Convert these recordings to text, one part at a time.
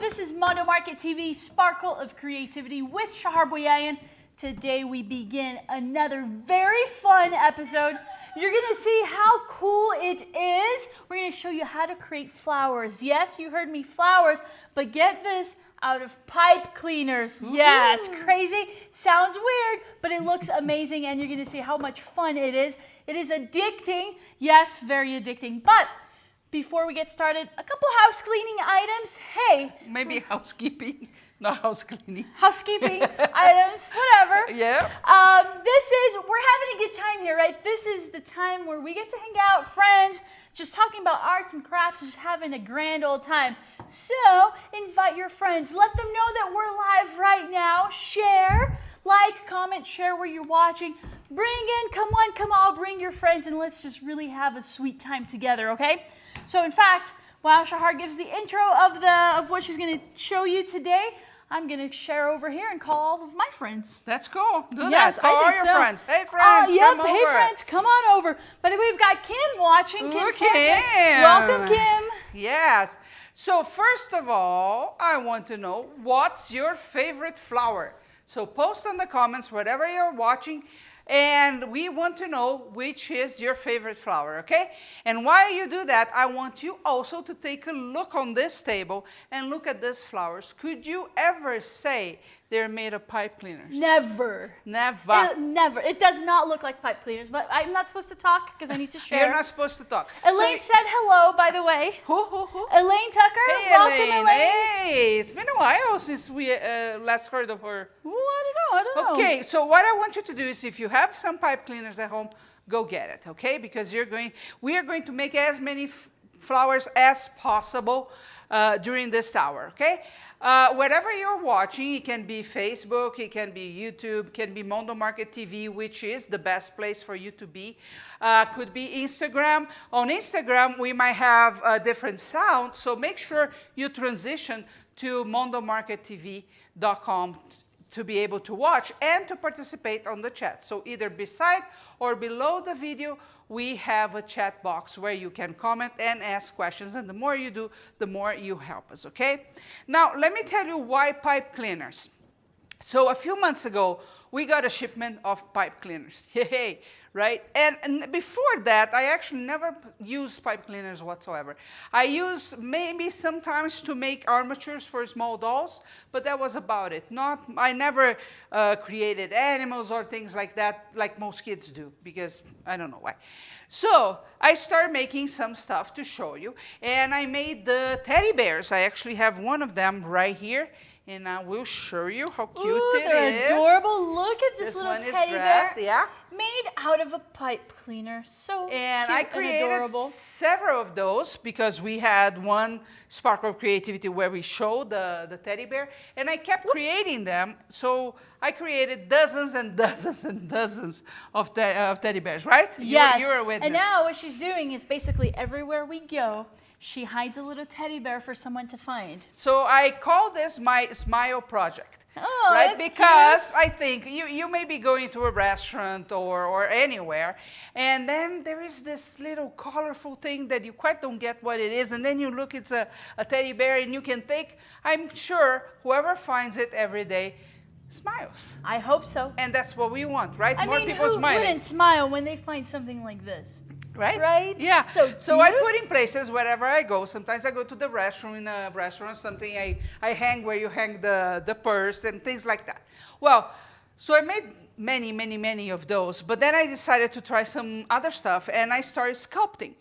This is Mondo Market TV, Sparkle of Creativity with Shahar and today we begin another very fun episode. You're going to see how cool it is. We're going to show you how to create flowers. Yes, you heard me, flowers, but get this, out of pipe cleaners. Ooh. Yes, crazy. Sounds weird, but it looks amazing, and you're going to see how much fun it is. It is addicting. Yes, very addicting. But before we get started, a couple house cleaning items. Hey. Maybe housekeeping, not house cleaning. Housekeeping items, whatever. Yeah. We're having a good time here, right? This is the time where we get to hang out, friends, just talking about arts and crafts, just having a grand old time. So invite your friends. Let them know that we're live right now. Share, like, comment, share where you're watching. Bring in, come on, bring your friends, and let's just really have a sweet time together, okay? So in fact, while Shahar gives the intro of what she's going to show you today, I'm going to share over here and call all of my friends. That's cool. Do yes, that. Call all your friends. Hey, friends, yep, come over. Hey, friends, come on over. By the way, we've got Kim watching. Kim. Welcome, Kim. Yes. So first of all, I want to know, what's your favorite flower? So post in the comments whatever you're watching, and we want to know which is your favorite flower, okay? And while you do that, I want you also to take a look on this table and look at these flowers. Could you ever say they're made of pipe cleaners? Never. Never. Never. It does not look like pipe cleaners, but I'm not supposed to talk because I need to share. You're not supposed to talk. Elaine said hello, by the way. Who? Elaine Tucker. Hey, welcome, Elaine. Hey, it's been a while since we last heard of her. Well, I don't know. Okay, so what I want you to do is, if you have some pipe cleaners at home, go get it, okay? Because we are going to make as many flowers as possible during this hour, okay? Whatever you're watching, it can be Facebook, it can be YouTube, it can be Mondo Market TV, which is the best place for you to be. Could be Instagram. On Instagram, we might have a different sound, so make sure you transition to mondomarkettv.com to be able to watch and to participate on the chat. So either beside or below the video, we have a chat box where you can comment and ask questions. And the more you do, the more you help us, okay? Now, let me tell you why pipe cleaners. So a few months ago, we got a shipment of pipe cleaners. Yay, right? And before that, I actually never used pipe cleaners whatsoever. I use maybe sometimes to make armatures for small dolls, but that was about it. I never created animals or things like that, like most kids do, because I don't know why. So I started making some stuff to show you, and I made the teddy bears. I actually have one of them right here. And I will show you how cute it is. They're adorable. Look at this little teddy bear. Yeah. Made out of a pipe cleaner. So and cute I created and adorable. Several of those because we had one Sparkle of Creativity where we showed the teddy bear. And I kept creating them. So I created dozens and dozens and dozens of teddy bears, right? Yes. You're a witness. And now what she's doing is basically everywhere we go, she hides a little teddy bear for someone to find. So I call this my smile project. Oh, right? That's because cute. I think you may be going to a restaurant or anywhere, and then there is this little colorful thing that you quite don't get what it is, and then you look, it's a teddy bear, and you can think, I'm sure whoever finds it every day smiles. I hope so. And that's what we want, right? I More mean, people who smiling. wouldn't smile when they find something like this? Right? Right? Yeah. So I put in places wherever I go. Sometimes I go to the restroom, in a restaurant, something I hang where you hang the purse and things like that. Well, so I made many of those, but then I decided to try some other stuff and I started sculpting.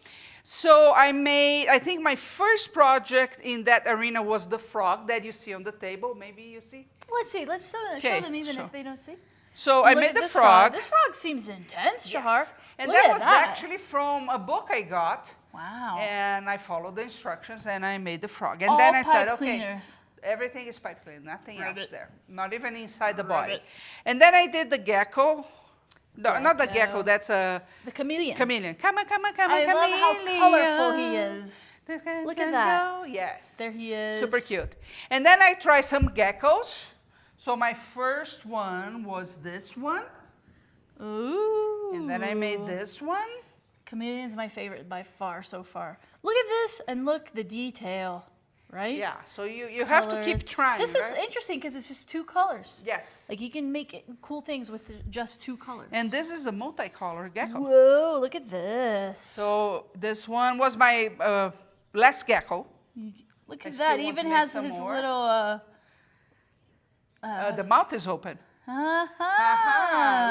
So I think my first project in that arena was the frog that you see on the table. Maybe you see? Let's see. Let's show them even if they don't see. So I made the frog. This frog seems intense, Shahar. Yes. And Look that at was actually from a book I got. Wow. And I followed the instructions and I made the frog. And All then I said, pipe okay, cleaners. everything is pipe clean, nothing else Ribbit. there. Not even inside the body. Ribbit. And then I did the gecko. No, not the gecko, that's a... The chameleon. Chameleon. Come on, I chameleon. love how colorful he is. Look at that. Yes. There he is. Super cute. And then I tried some geckos. So my first one was this one. Ooh. And then I made this one. Chameleon's my favorite by far so far. Look at this and look the detail. right? Yeah, so you have to keep Colors. trying, This is right? interesting because it's just 2 colors. Yes. Like you can make cool things with just 2 colors. And this is a multicolor gecko. Whoa, look at this. So this one was my last gecko. Look I at still that. want Even to make has some his more. little The mouth is open. uh-huh.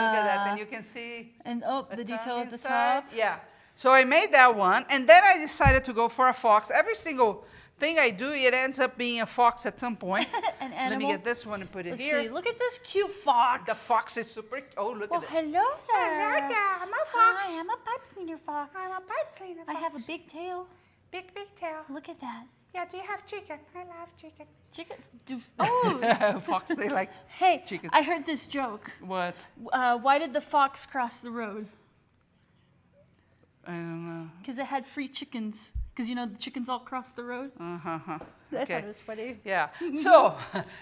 Look at that. And you can see And the detail tongue at the inside. top. Yeah. So I made that one, and then I decided to go for a fox. Every single thing I do, it ends up being a fox at some point. An Let me animal. get this one and put it Let's here. see. Look at this cute fox. The fox is super. Oh, look Oh, at this. hello there. Hello there. I'm a fox. Hi, I'm a pipe cleaner fox. I'm a pipe cleaner I fox. have a big tail. big tail. Look at that. Yeah, do you have chicken? I love chicken. Chicken. Oh. Fox, they like Hey, chicken. I heard this joke. What? Why did the fox cross the road? I don't know. Because it had free chickens. Because you know the chickens all cross the road. I I thought it was funny. Yeah.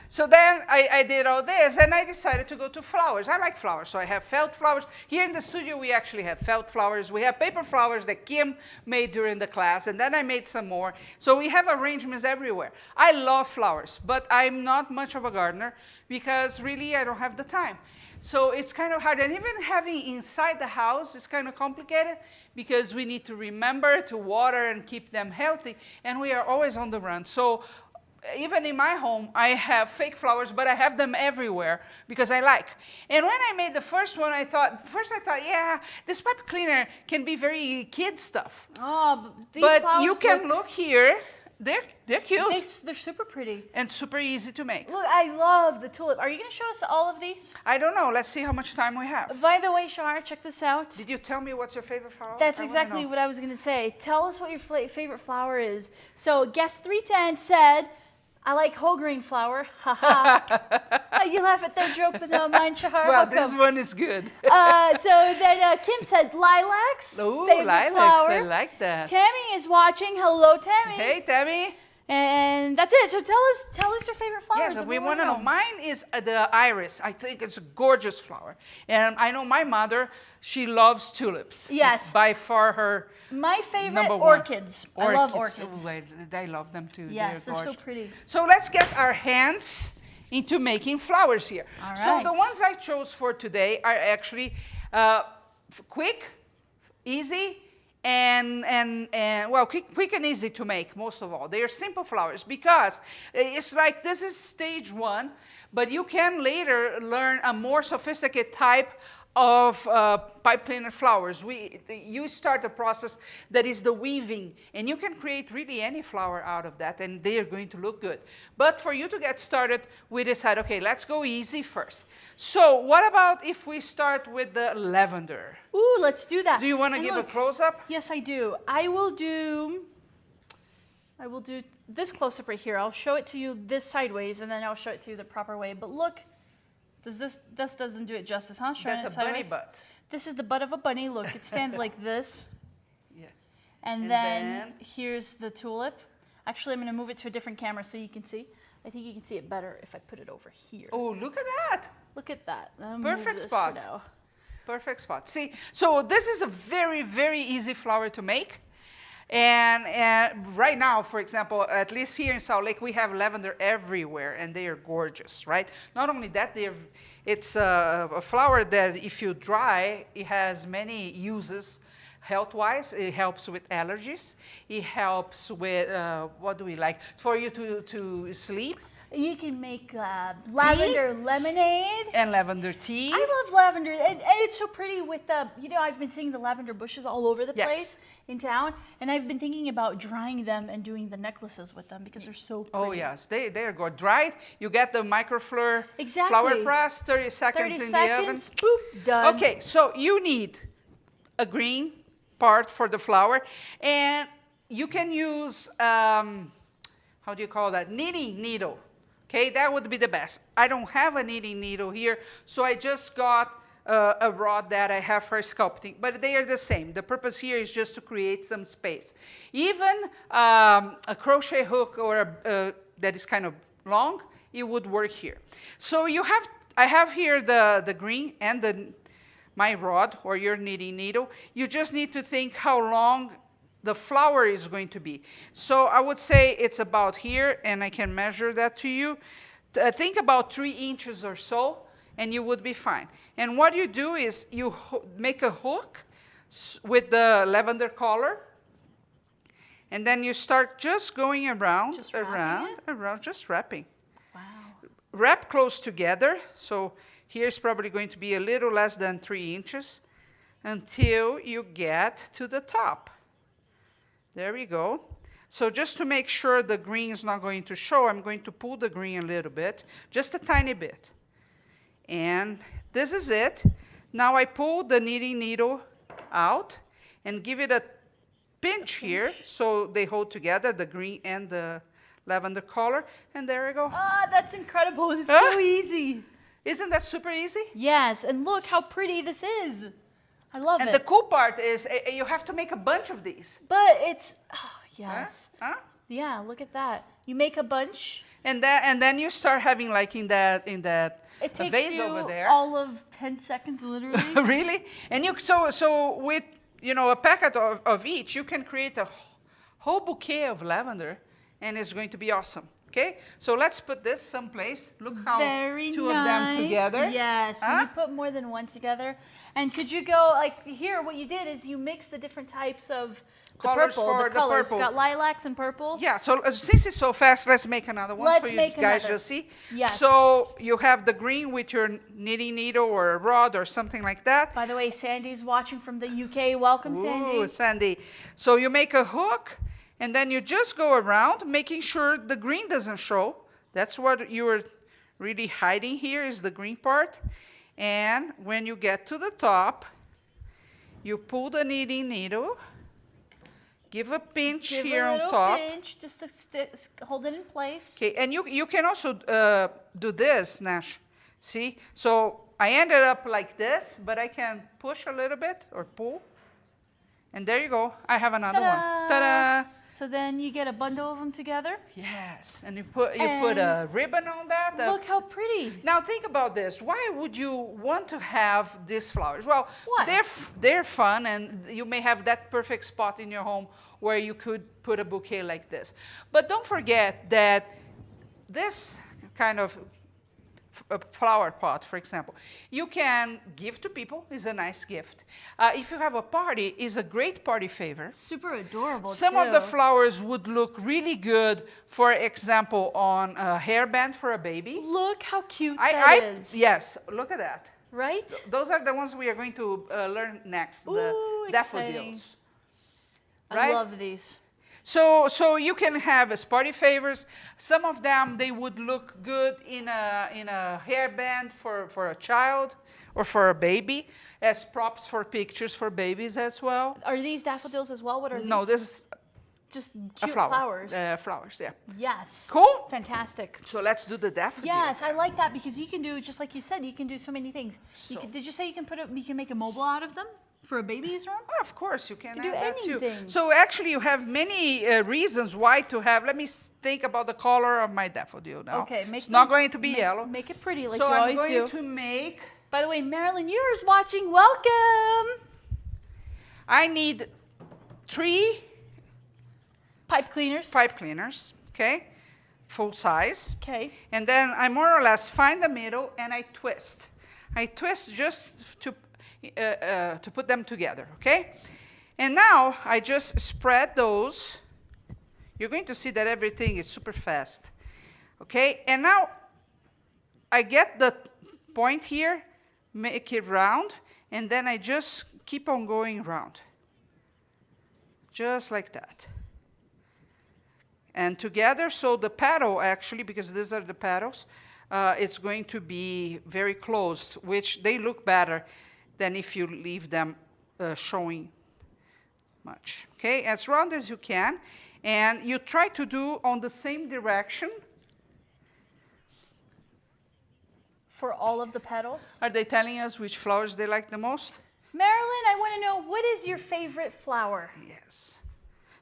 So then I did all this, and I decided to go to flowers. I like flowers, so I have felt flowers. Here in the studio, we actually have felt flowers. We have paper flowers that Kim made during the class, and then I made some more. So we have arrangements everywhere. I love flowers, but I'm not much of a gardener because really I don't have the time. So it's kind of hard, and even having inside the house is kind of complicated because we need to remember to water and keep them healthy, and we are always on the run. So even in my home, I have fake flowers, but I have them everywhere because I like. And when I made the first one, I thought, yeah, this pipe cleaner can be very kid stuff. Oh, these But flowers you can look here, they're cute they're super pretty. and super easy to make. Look, I love the tulip. Are you going to show us all of these? I don't know, let's see how much time we have. By the way, Shahar, check this out. Did you tell me what's your favorite flower? That's I wanna exactly know. what I was going to say. Tell us what your favorite flower is. So, guest 310 said, I like whole grain flower. Haha. You laugh at their joke, but no, mine, Shahar. Well, how this come? one is good. So then Kim said lilacs. Ooh, favorite lilacs, flower. I like that. Tammy is watching. Hello, Tammy. Hey, Tammy. And that's it. So tell us your favorite flowers. Yes, that we want to know. Mine is the iris. I think it's a gorgeous flower. And I know my mother, she loves tulips. Yes. It's by far her My favorite, number one. orchids. I love orchids. Ooh, I love them too. Yes, they're so gorgeous. pretty. So let's get our hands into making flowers here. All So the right. ones I chose for today are actually quick, easy, and well, quick and easy to make, most of all. They are simple flowers because it's like this is stage 1, but you can later learn a more sophisticated type of pipe cleaner flowers. You start a process that is the weaving, and you can create really any flower out of that, and they are going to look good. But for you to get started, we decided, okay, let's go easy first. So what about if we start with the lavender? Ooh, let's do that. Do you want to And give look, a close-up? Yes, I do. I will do this close-up right here. I'll show it to you this sideways, and then I'll show it to you the proper way. But look, this doesn't do it justice, huh? Showing That's it a bunny sideways. butt. This is the butt of a bunny. Look, it stands like this. Yeah. And then here's the tulip. Actually, I'm going to move it to a different camera so you can see. I think you can see it better if I put it over here. Oh, look at that. Look at that. I'll move Perfect this for spot. now. Perfect spot. See, so this is a very, very easy flower to make. And right now, for example, at least here in Salt Lake, we have lavender everywhere, and they are gorgeous, right? Not only that, it's a flower that if you dry, it has many uses health-wise. It helps with allergies. It helps with, what do we like? For you to sleep. You can make lavender lemonade. And lavender tea. I love lavender, and it's so pretty with the, I've been seeing the lavender bushes all over the Yes. place in town, and I've been thinking about drying them and doing the necklaces with them because they're so pretty. Oh yes, they are good. Dried, you get the microfleur Exactly. flower press, 30 seconds 30 in seconds, the oven. boop, done. Okay, so you need a green part for the flower, and you can use, how do you call that, knitting needle. Okay, that would be the best. I don't have a knitting needle here, so I just got a rod that I have for sculpting, but they are the same. The purpose here is just to create some space. Even a crochet hook or that is kind of long, it would work here. So I have here the green and my rod or your knitting needle. You just need to think how long the flower is going to be. So I would say it's about here, and I can measure that to you. Think about 3 inches or so, and you would be fine. And what you do is you make a hook with the lavender color, and then you start just going around, Just around, just wrapping. Wow. Wrap close together. So here's probably going to be a little less than 3 inches until you get to the top. There we go. So just to make sure the green is not going to show, I'm going to pull the green a little bit, just a tiny bit. And this is it. Now I pull the knitting needle out and give it a pinch here so they hold together, the green and the lavender color. And there we go. Ah, that's incredible. It's so easy. Isn't that super easy? Yes, and look how pretty this is. I love And it. the cool part is you have to make a bunch of these. But it's, yes. Huh? Yeah, look at that. You make a bunch. And then you start having like in that It takes vase you over there. all of 10 seconds, literally. Really? And you so with a packet of each, you can create a whole bouquet of lavender, and it's going to be awesome. Okay? So let's put this someplace. Look how Very two nice. of them together. Yes, when Huh? you put more than one together. And could you go, like here, what you did is you mixed the different types of the Colors purple, for the the colors. purple. You got lilacs and purple. Yeah, so since it's so fast, let's make another one Let's so you make guys another. just see. Yes. So you have the green with your knitting needle or a rod or something like that. By the way, Sandy's watching from the UK. Welcome, Sandy. Ooh, Sandy. So you make a hook, and then you just go around, making sure the green doesn't show. That's what you were really hiding here, is the green part. And when you get to the top, you pull the knitting needle, give a pinch Give here a on little top. pinch just to hold it in place. Okay, and you can also do this, Nash. See? So I ended up like this, but I can push a little bit or pull. And there you go. I have another one. Ta-da! So then you get a bundle of them together. Yes, and you put a ribbon on that. Look how pretty. Now think about this. Why would you want to have these flowers? Well, Why? they're fun, and you may have that perfect spot in your home where you could put a bouquet like this. But don't forget that this kind of a flower pot, for example, you can give to people. Is a nice gift. If you have a party, is a great party favor. Super adorable. Some too. of the flowers would look really good, for example, on a hairband for a baby. Look how cute that is. Yes, look at that. Right? Those are the ones we are going to learn next, Ooh, the daffodils. I love these. So you can have as party favors. Some of them, they would look good in a hairband for a child or for a baby, as props for pictures for babies as well. Are these daffodils as well? What are these? No, this is just a cute flower. flowers. Flowers, yeah. Yes. Cool? Fantastic. So let's do the daffodil. Yes, I like that because you can do, just like you said, you can do so many things. So- Did you say you can make a mobile out of them for a baby's room? Oh, of course, you can You can add do that too. anything. So actually, you have many reasons why to have. Let me think about the color of my daffodil now. Okay, it's not going to be yellow. Make it pretty like So you I'm always going do. to make. By the way, Marilyn, yours watching. Welcome. I need 3 Pipe cleaners. pipe cleaners. Okay, full size. Okay. And then I more or less find the middle and I twist. I twist just to put them together, okay? And now I just spread those. You're going to see that everything is super fast, okay? And now I get the point here, make it round, and then I just keep on going round. Just like that. And together, so the petal actually, because these are the petals, it's going to be very close, which they look better than if you leave them showing much. Okay, as round as you can, and you try to do on the same direction. For all of the petals. Are they telling us which flowers they like the most? Marilyn, I want to know, what is your favorite flower? Yes.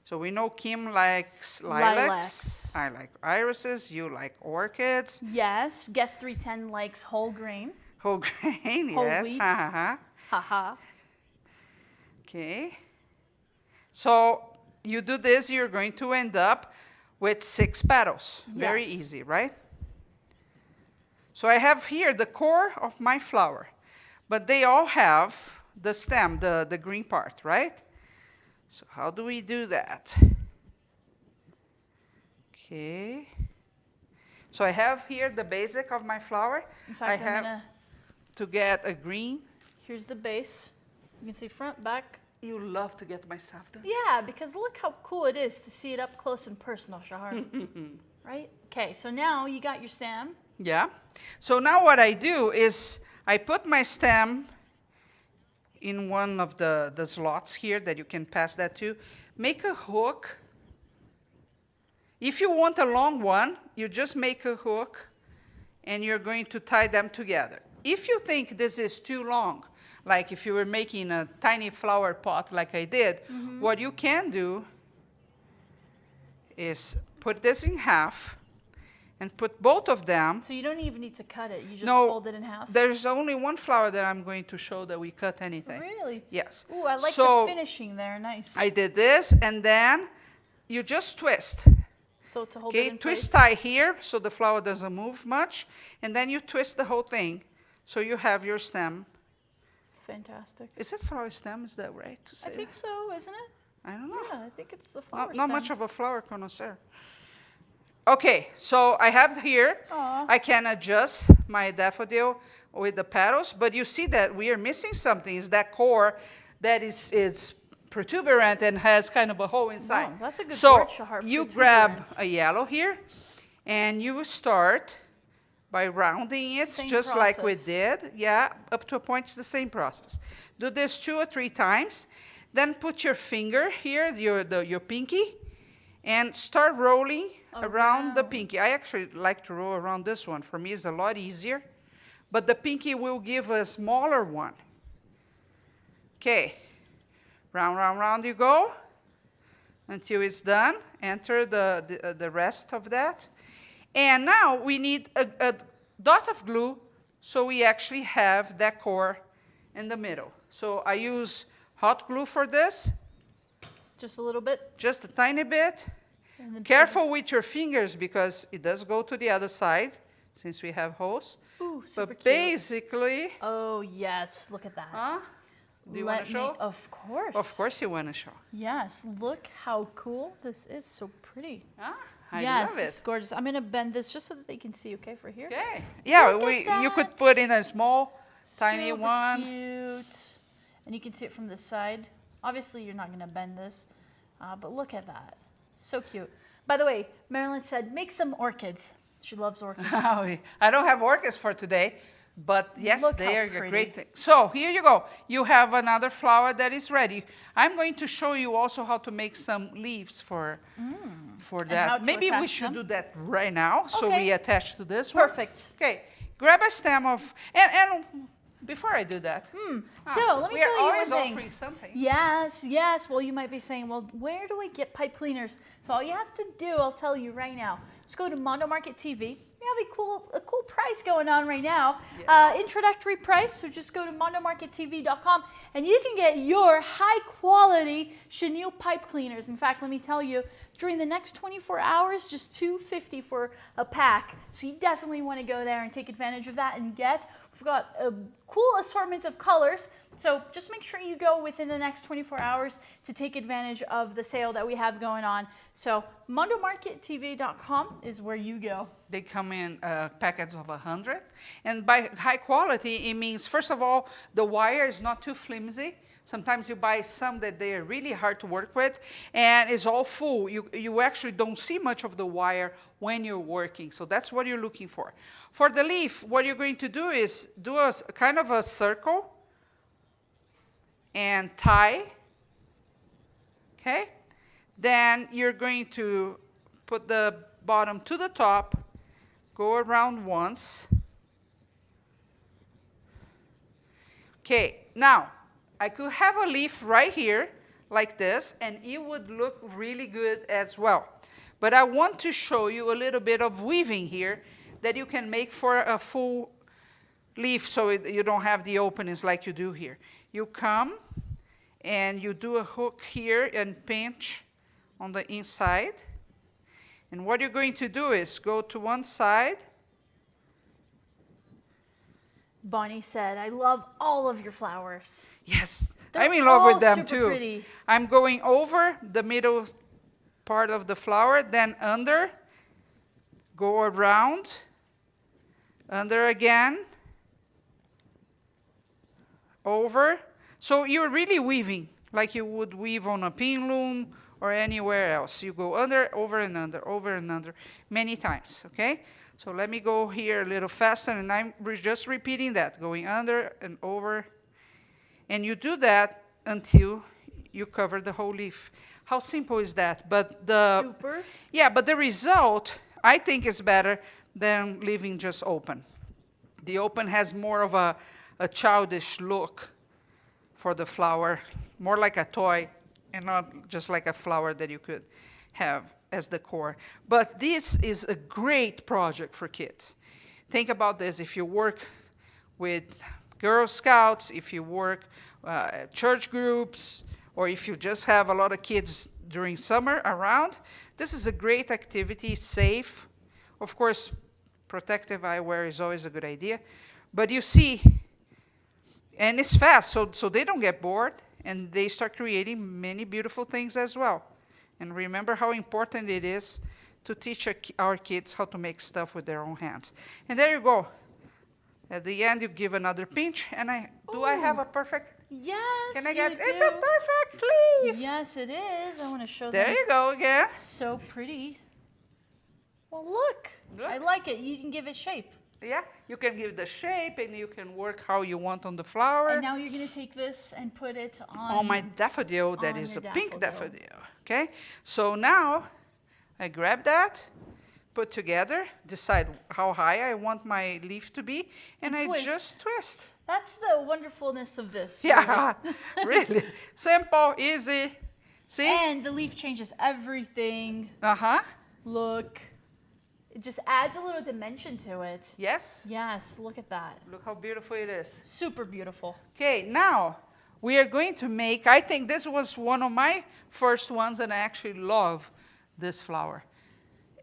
So we know Kim likes lilacs. I like irises. You like orchids. Yes. Guest 310 likes whole grain. Whole grain, Whole yes. wheat. Ha ha ha. Haha. Okay. So you do this, you're going to end up with 6 petals. Very Yes. easy, right? So I have here the core of my flower, but they all have the stem, the green part, right? So how do we do that? Okay. So I have here the basic of my flower. In fact, I have to get a green. here's the base. You can see front, back. You love to get my stuff done. Yeah, because look how cool it is to see it up close and personal, Shahar. Right? Okay, so now you got your stem. Yeah. So now what I do is I put my stem in one of the slots here that you can pass that to. Make a hook. If you want a long one, you just make a hook and you're going to tie them together. If you think this is too long, like if you were making a tiny flower pot like I did, what you can do is put this in half and put both of them. So you don't even need to cut it. You just No, fold it in half. there's only one flower that I'm going to show that we cut anything. Really? Yes. Ooh, I like So the finishing there. Nice. I did this, and then you just twist. So to hold it Okay, in twist place. tie here so the flower doesn't move much, and then you twist the whole thing so you have your stem. Fantastic. Is it flower stem? Is that right to say? I think so, isn't it? I don't know. Yeah, I think it's the flower Not stem. much of a flower connoisseur. Okay, so I have here, Aw. I can adjust my daffodil with the petals, but you see that we are missing something. Is that core that is protuberant and has kind of a hole inside. Wow, that's a good so word, Shahar, you grab protuberant. a yellow here, and you start by rounding it, Same just like we process. did. Yeah, up to a point, it's the same process. Do this 2 or 3 times. Then put your finger here, your pinky, and start rolling around the Around. pinky. I actually like to roll around this one. For me, it's a lot easier. But the pinky will give a smaller one. Okay. Round, round, round you go until it's done. Enter the rest of that. And now we need a dot of glue so we actually have that core in the middle. So I use hot glue for this, Just a little bit. just a tiny bit. And then Careful with your fingers because it does go to the other side since we have holes. Ooh, super But cute. basically, Oh, yes. Look at that. huh? Do you want Let to show? me, of course. Of course you want to show. Yes. Look how cool this is. So pretty. Huh? I yes, love it's it. gorgeous. I'm going to bend this just so that they can see, okay, for here. Okay. Yeah, Look at you could that. put in a small, tiny Super one. cute. And you can see it from the side. Obviously, you're not going to bend this, but look at that. So cute. By the way, Marilyn said, make some orchids. She loves orchids. I don't have orchids for today, but yes, Look they how are a pretty. great thing. So here you go. You have another flower that is ready. I'm going to show you also how to make some leaves for how that. to Maybe we attach should them? do that right now. So Okay. we attach to this one. Perfect. Okay, grab a stem of, and before I do that, So let me we are tell you always one thing. offering something. Yes, yes. Well, you might be saying, well, where do I get pipe cleaners? So all you have to do, I'll tell you right now, just go to Mondo Market TV. We have a cool price going on right now. Yeah. Introductory price, so just go to mondomarkettv.com and you can get your high quality chenille pipe cleaners. In fact, let me tell you, during the next 24 hours, just $2.50 for a pack. So you definitely want to go there and take advantage of that and get. We've got a cool assortment of colors. So just make sure you go within the next 24 hours to take advantage of the sale that we have going on. So mondomarkettv.com is where you go. They come in packets of 100. And by high quality, it means, first of all, the wire is not too flimsy. Sometimes you buy some that they are really hard to work with, and it's all full. You actually don't see much of the wire when you're working, so that's what you're looking for. For the leaf, what you're going to do is do a kind of a circle and tie, okay? Then you're going to put the bottom to the top, go around once. Okay, now, I could have a leaf right here, like this, and it would look really good as well. But I want to show you a little bit of weaving here that you can make for a full leaf so you don't have the openings like you do here. You come and you do a hook here and pinch on the inside. And what you're going to do is go to one side. Bonnie said, I love all of your flowers. Yes, They're I'm in love with all them super too. pretty. I'm going over the middle part of the flower, then under, go around, under again, over. So you're really weaving like you would weave on a pin loom or anywhere else. You go under, over and under, many times, okay? So let me go here a little faster, and I'm just repeating that, going under and over. And you do that until you cover the whole leaf. How simple is that? But Super. yeah, but the result, I think, is better than leaving just open. The open has more of a childish look for the flower, more like a toy and not just like a flower that you could have as the core. But this is a great project for kids. Think about this. If you work with Girl Scouts, if you work at church groups, or if you just have a lot of kids during summer around, this is a great activity, safe. Of course, protective eyewear is always a good idea. But you see, and it's fast, so they don't get bored, and they start creating many beautiful things as well. And remember how important it is to teach our kids how to make stuff with their own hands. And there you go. At the end, you give another pinch, and I have a perfect? Yes, Can I get? you It's do. a perfect leaf. Yes, it is. I want to show There them. you go again. So pretty. Well, look. Look. I like it. You can give it shape. Yeah, you can give the shape, and you can work how you want on the flower. And now you're going to take this and put it on. On my daffodil, that on is a your pink daffodil. daffodil. Okay, so now I grab that, put together, decide how high I want my leaf to be, and I twist. just twist. That's the wonderfulness of this. Yeah, really. Simple, easy. See? And the leaf changes everything. Uh-huh. Look. It just adds a little dimension to it. Yes? Yes, look at that. Look how beautiful it is. Super beautiful. Okay, now we are going to make, I think this was one of my first ones, and I actually love this flower.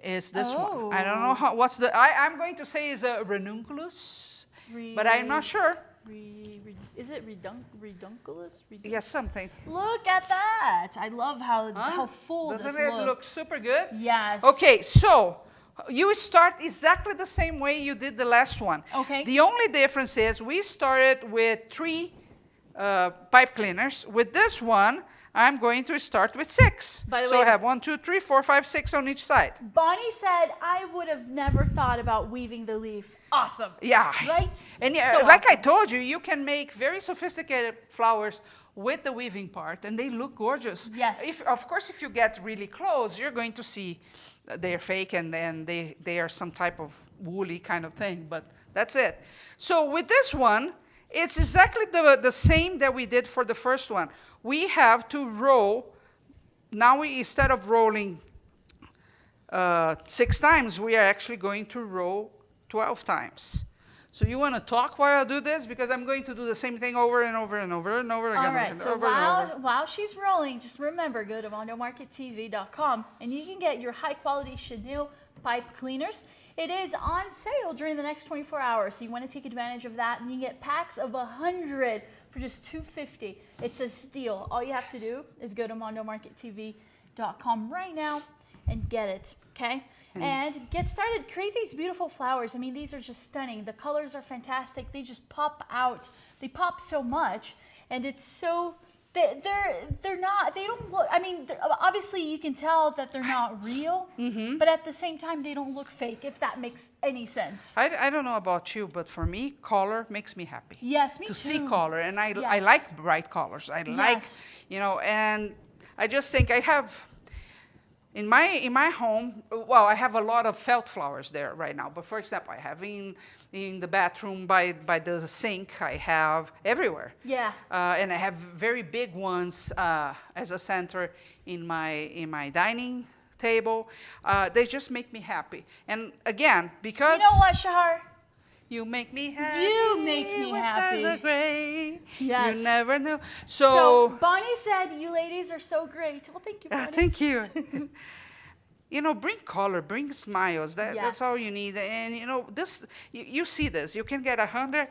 Is this one. I don't know what's I'm going to say is a ranunculus, but I'm not sure. Is it redunculus? Yes, something. Look at that. I love how full Doesn't this it looks. look super good? Yes. Okay, so you start exactly the same way you did the last one. Okay. The only difference is we started with 3 pipe cleaners. With this one, I'm going to start with 6. By the so way- I have 1, 2, 3, 4, 5, 6 on each side. Bonnie said, I would have never thought about weaving the leaf. Awesome. Yeah. Right? And So like I awesome. told you, you can make very sophisticated flowers with the weaving part, and they look gorgeous. Yes. Of course, if you get really close, you're going to see they're fake, and then they are some type of woolly kind of thing, but that's it. So with this one, it's exactly the same that we did for the first one. We have to roll. Now, instead of rolling 6 times, we are actually going to roll 12 times. So you want to talk while I do this? Because I'm going to do the same thing over and over and over and over again. All right, so over and over. while she's rolling, just remember, go to mondomarkettv.com and you can get your high-quality chenille pipe cleaners. It is on sale during the next 24 hours, so you want to take advantage of that, and you get packs of 100 for just $2.50. It's a steal. All you have to do is go to mondomarkettv.com right now and get it, okay? And get started. Create these beautiful flowers. I mean, these are just stunning. The colors are fantastic. They just pop out. They pop so much, and it's so they don't look. I mean, obviously you can tell that they're not real, but at the same time they don't look fake. If that makes any sense. I don't know about you, but for me, color makes me happy. Yes, me to too. see color, and I Yes. like bright colors. I like, Yes. and I just think I have. In my home, well, I have a lot of felt flowers there right now. But for example, I have in the bathroom by the sink. I have everywhere. Yeah. And I have very big ones as a center in my dining table. They just make me happy. And again, because You know what, Shahar? You make me happy. You make me when happy. Stars are gray. Yes. You never know. So Bonnie said, "You ladies are so great." Well, thank you, Bonnie. Thank you. You know, bring color, bring smiles. That's all Yes. you need. And you know, this you see this. You can get 100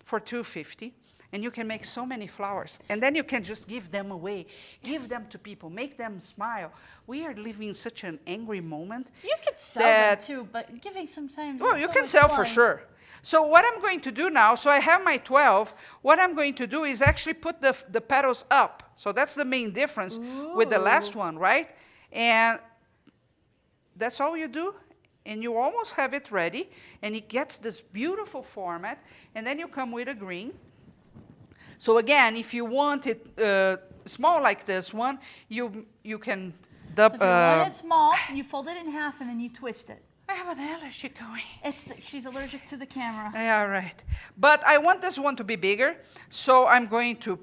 for $2.50, and you can make so many flowers. And then you can just give them away, give them to people, make them smile. We are living such an angry moment. You could sell them too, but giving sometimes. Well, is you so can much sell for fun. sure. So what I'm going to do now, so I have my 12. What I'm going to do is actually put the petals up. So that's the main difference with the last one, right? And that's all you do, and you almost have it ready, and it gets this beautiful format, and then you come with a green. So again, if you want it small like this one, you can So if you want it small, you fold it in half and then you twist it. I have an allergy going. She's allergic to the camera. Yeah, right. But I want this one to be bigger, so I'm going to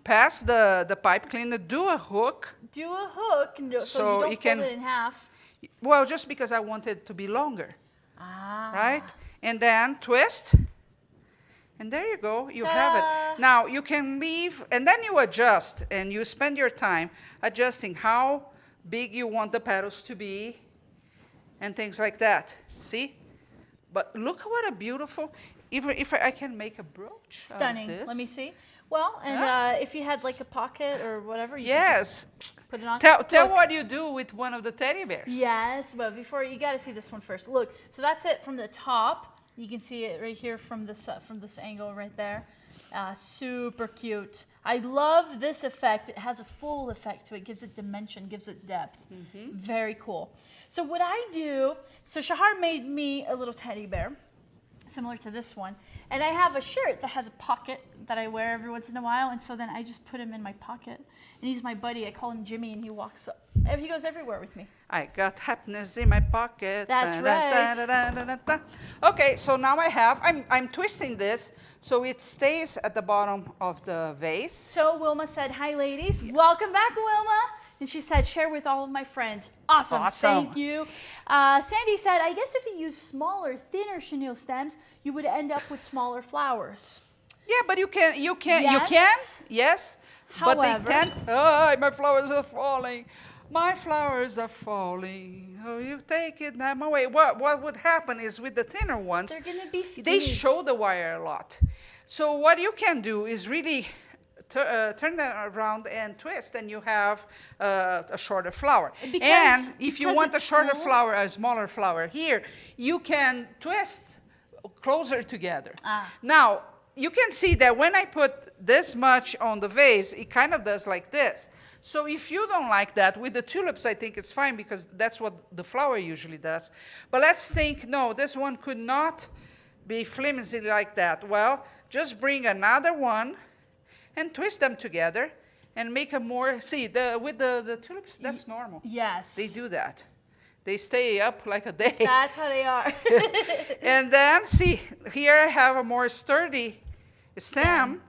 pass the pipe cleaner, do a hook. Do a hook so So you don't you can- fold it in half. Well, just because I want it to be longer, Ah. right? And then twist, and there you go, you have Ta-da. it. Now you can leave, and then you adjust, and you spend your time adjusting how big you want the petals to be, and things like that. See? But look what a beautiful, even if I can make a brooch Stunning. out of this. Let me see. Well, and Yeah. if you had like a pocket or whatever, you could Yes. just put it on. Tell Look. what you do with one of the teddy bears. Yes, but before you got to see this one first. Look, so that's it from the top. You can see it right here from this angle right there. Super cute. I love this effect. It has a full effect to it. Gives it dimension, gives it depth. Very cool. So what I do, so Shahar made me a little teddy bear, similar to this one. And I have a shirt that has a pocket that I wear every once in a while. And so then I just put him in my pocket. And he's my buddy. I call him Jimmy, and he walks up. He goes everywhere with me. I got happiness in my pocket. That's right. Okay, so now I'm twisting this so it stays at the bottom of the vase. So Wilma said, "Hi, ladies. Welcome back, Wilma." And she said, "Share with all of my friends." Awesome. Awesome. Thank you. Sandy said, "I guess if you use smaller, thinner chenille stems, you would end up with smaller flowers." Yeah, but you can, Yes. yes. However- But they tend, oh, my flowers are falling. My flowers are falling. Oh, you take it them away. What would happen is with the thinner ones, They're going to be skinny. they show the wire a lot. So what you can do is really turn that around and twist, and you have a shorter flower. And if you because want a it's shorter full- flower, a smaller flower here, you can twist closer together. Now, you can see that when I put this much on the vase, it kind of does like this. So if you don't like that, with the tulips, I think it's fine because that's what the flower usually does. But let's think, no, this one could not be flimsy like that. Well, just bring another one and twist them together and make a more, see, with the tulips, that's normal. Yes. They do that. They stay up like a day. That's how they are. And then, see, here I have a more sturdy stem.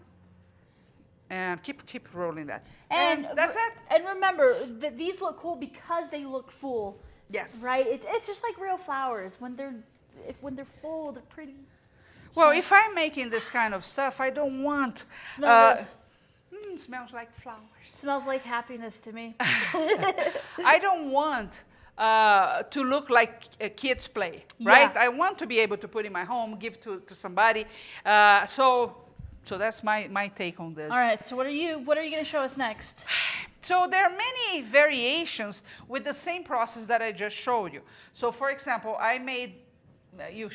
And keep rolling that. And that's it. And remember, these look cool because they look full. Yes. Right? It's just like real flowers. When they're full, they're pretty. Well, if I'm making this kind of stuff, I don't want... Smell this. Smells like flowers. Smells like happiness to me. I don't want to look like kids play, right? Yeah. I want to be able to put in my home, give to somebody. So that's my take on this. All right. So what are you going to show us next? So there are many variations with the same process that I just showed you. So for example, I made, you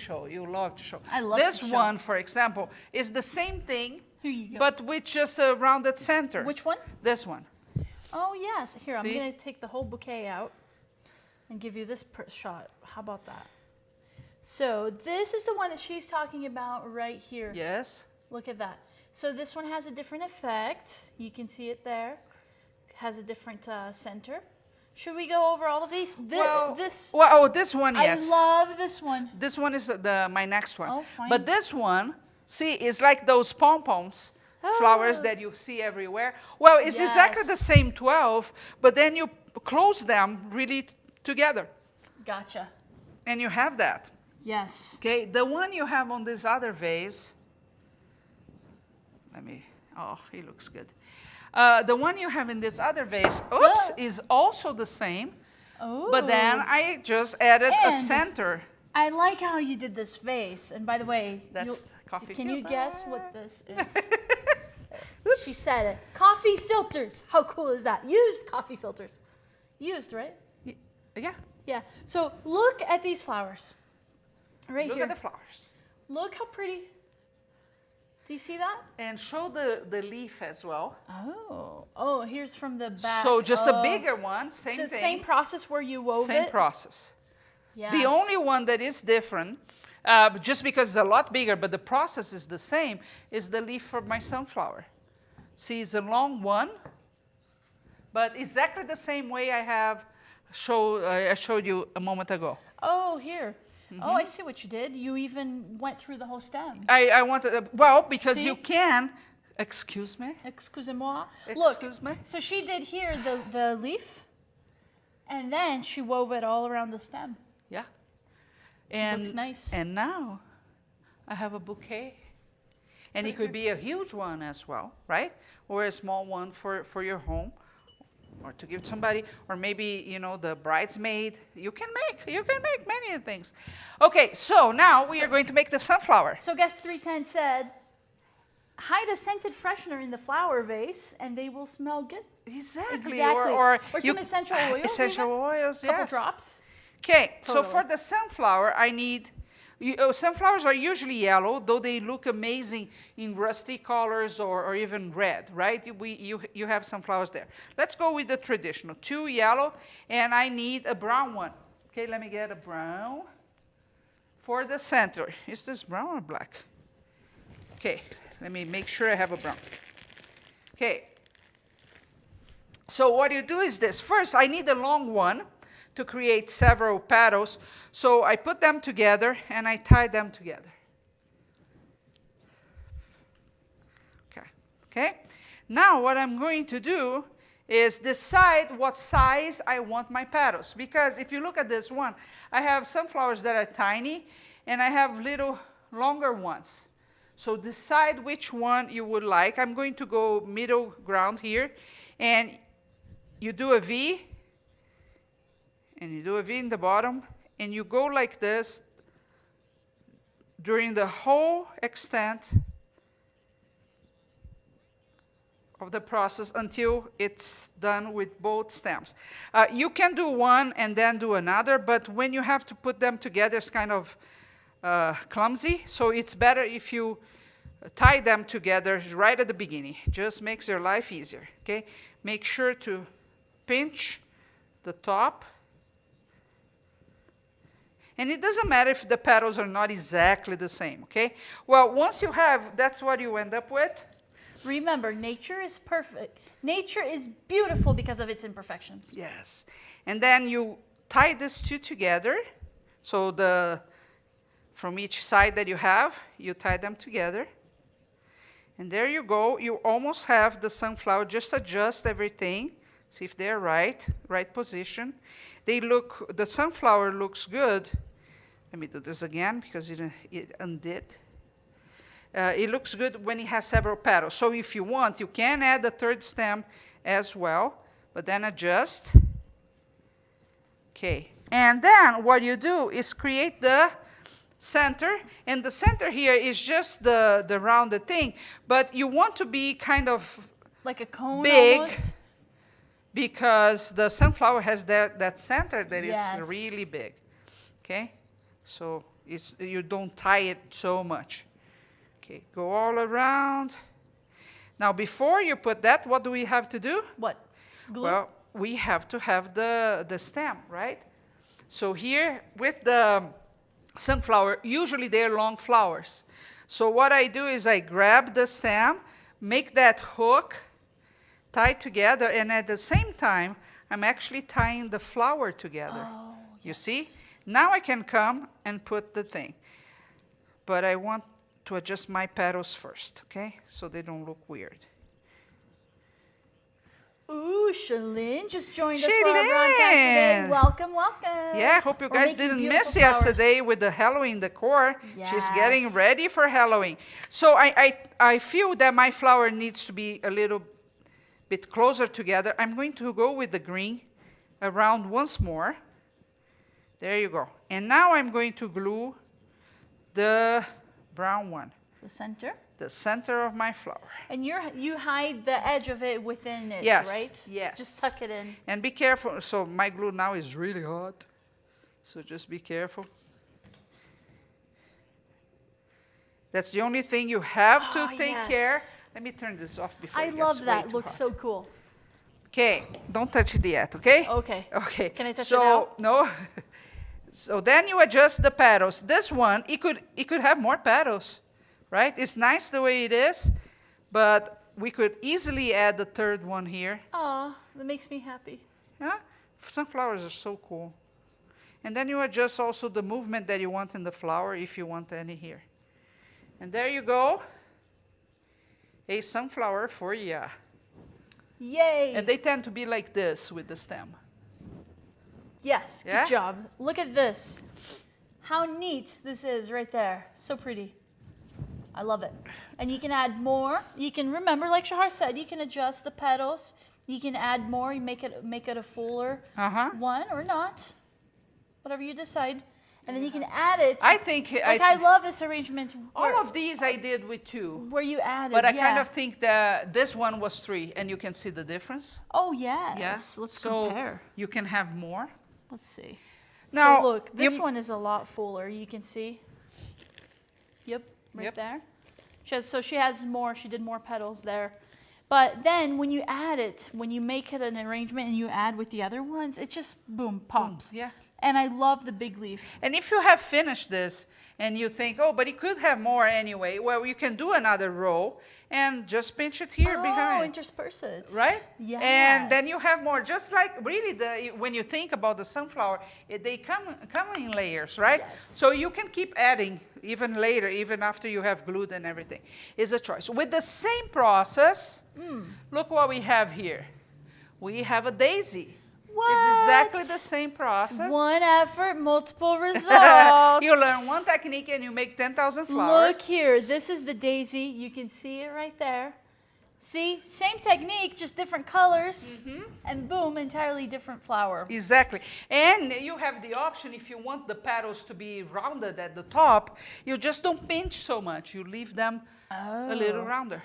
love to show. I love this to show. one, for example, is the same thing, Here you go. but with just a rounded center. Which one? This one. Oh yes. Here, See? I'm going to take the whole bouquet out and give you this shot. How about that? So this is the one that she's talking about right here. Yes. Look at that. So this one has a different effect. You can see it there. It has a different center. Should we go over all of these? This one, yes. I love this one. This one is my next one. Oh, fine. But this one, see, is like those pom-poms, flowers Oh. that you see everywhere. Well, it's exactly the Yes. same 12, but then you close them really together. Gotcha. And you have that. Yes. Okay, the one you have on this other vase, oh, he looks good. The one you have in this other vase, oops, is also the same. Oh. But then I just added a And center. I like how you did this vase. And by the way, That's coffee can you filter. guess what this is? She said it. Coffee filters. How cool is that? Used coffee filters. Used, right? Yeah. Yeah. So look at these flowers. Right Look here. at the flowers. Look how pretty. Do you see that? And show the leaf as well. Oh. Oh, here's from the back. So just a Oh. bigger one, same So thing. same process where you wove Same it? process. Yes. The only one that is different, just because it's a lot bigger, but the process is the same, is the leaf for my sunflower. See, it's a long one, but exactly the same way I showed you a moment ago. Oh, here. Oh, I see what you did. You even went through the whole stem. I wanted, well, because See? you can, excuse me? Excusez-moi. Excuse me? Look, so she did here the leaf, and then she wove it all around the stem. Yeah. And, Looks nice. And now I have a bouquet. And it could be a huge one as well, right? Or a small one for your home, or to give somebody, or maybe, you know, the bridesmaid. You can make many things. Okay, so now we are going to make the sunflower. So guest 310 said, hide a scented freshener in the flower vase, and they will smell good. Exactly. Exactly. Or some essential oils. Essential oils, Couple yes. drops. Okay, so Totally. for the sunflower, I need, sunflowers are usually yellow, though they look amazing in rusty colors or even red, right? You have sunflowers there. Let's go with the traditional. 2 yellow, and I need a brown one. Okay, let me get a brown for the center. Is this brown or black? Okay, let me make sure I have a brown. Okay, so what you do is this. First, I need a long one to create several petals. So I put them together and I tie them together. Okay. Now what I'm going to do is decide what size I want my petals. Because if you look at this one, I have sunflowers that are tiny and I have little longer ones. So decide which one you would like. I'm going to go middle ground here, and you do a V, and you do a V in the bottom, and you go like this during the whole extent of the process until it's done with both stems. You can do one and then do another, but when you have to put them together, it's kind of clumsy, so it's better if you tie them together right at the beginning. Just makes your life easier, okay? Make sure to pinch the top. And it doesn't matter if the petals are not exactly the same, okay? Well, once you have, that's what you end up with. Remember, nature is perfect. Nature is beautiful because of its imperfections. Yes. And then you tie these two together. So from each side that you have, you tie them together. And there you go. You almost have the sunflower. Just adjust everything. See if they're right position. The sunflower looks good. Let me do this again because it undid. It looks good when it has several petals. So if you want, you can add the third stem as well, but then adjust. Okay. And then what you do is create the center, and the center here is just the rounded thing, but you want to be kind of like a cone big, almost? Because the sunflower has that center that Yes. is really big. Okay? So you don't tie it so much. Okay, go all around. Now, before you put that, what do we have to do? What? Glue? Well, we have to have the stem, right? So here, with the sunflower, usually they're long flowers. So what I do is I grab the stem, make that hook, tie together, and at the same time, I'm actually tying the flower together. Oh, you see? Now I can come and put the thing. But I want to adjust my petals first, okay? So they don't look weird. Ooh, Shalyn just joined us for our broadcast today. Welcome, welcome. Yeah, hope you guys didn't miss yesterday with the Halloween decor. Yes. She's getting ready for Halloween. So I feel that my flower needs to be a little bit closer together. I'm going to go with the green around once more. There you go. And now I'm going to glue the brown one. The center? The center of my flower. And you hide the edge of it within it, yes, right? Yes. Just tuck it in. And be careful. So my glue now is really hot. So just be careful. That's the only thing you have to take care. Let me turn this off before it gets way too hot. I love that. Looks so cool. Okay, don't touch it yet, okay? Okay. Okay. Can I touch it now? No. So then you adjust the petals. This one, it could have more petals, right? It's nice the way it is, but we could easily add the third one here. Oh, that makes me happy. Yeah? Sunflowers are so cool. And then you adjust also the movement that you want in the flower if you want any here. And there you go. A sunflower for ya. Yay! And they tend to be like this with the stem. Yes, Yeah? good job. Look at this. How neat this is right there. So pretty. I love it. And you can add more. You can remember, like Shahar said, you can adjust the petals. You can add more. You make it a fuller one or not. Whatever you decide. And then you can add it. I think I love this arrangement. All of these I did with 2. Where you added, but I kind of think that this one was 3, and you can see the difference. Oh, yes. Yeah. Let's so compare. You can have more. Let's see. Now, so look, this one is a lot fuller. You can see. Yep, right there. She has more. She did more petals there. But then when you add it, when you make it an arrangement and you add with the other ones, it just, boom, pops. Yeah. And I love the big leaf. And if you have finished this and you think, oh, but it could have more anyway, well, you can do another row and just pinch it here behind. Oh, intersperse it. Right? Yes. And then you have more. Just like really when you think about the sunflower, they come in layers, right? Yes. So you can keep adding even later, even after you have glued and everything. It's a choice. With the same process, look what we have here. We have a daisy. What? It's exactly the same process. One effort, multiple results. You learn one technique and you make 10,000 flowers. Look here. This is the daisy. You can see it right there. See? Same technique, just different colors. And boom, entirely different flower. Exactly. And you have the option, if you want the petals to be rounded at the top, you just don't pinch so much. You leave them a little rounder.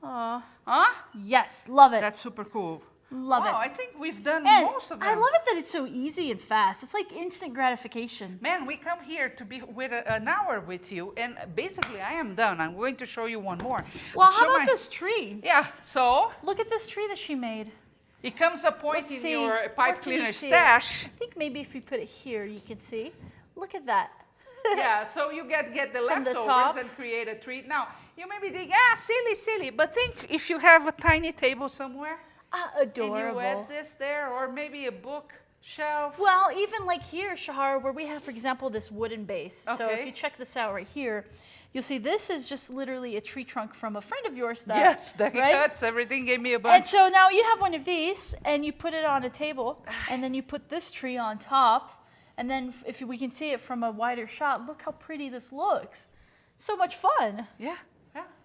Aw. Huh? Yes, love it. That's super cool. Love it. Wow, I think we've done And most of them. I love it that it's so easy and fast. It's like instant gratification. Man, we come here to be with an hour with you, and basically I am done. I'm going to show you one more. Well, how about this tree? Yeah, so Look at this tree that she made. it comes a point Let's in see. your Where pipe can you cleaner see it? stash. I think maybe if you put it here, you can see. Look at that. Yeah, so you get the From the leftovers top. and create a treat. Now, you maybe think, silly. But think if you have a tiny table somewhere. Adorable. And you add this there, or maybe a book shelf. Well, even like here, Shahar, where we have, for example, this wooden base. So if Okay. you check this out right here, you'll see this is just literally a tree trunk from a friend of yours that, Yes, that he right? cuts everything, gave me a bunch. And so now you have one of these, and you put it on a table, and then you put this tree on top, and then if we can see it from a wider shot, look how pretty this looks. So much fun. Yeah,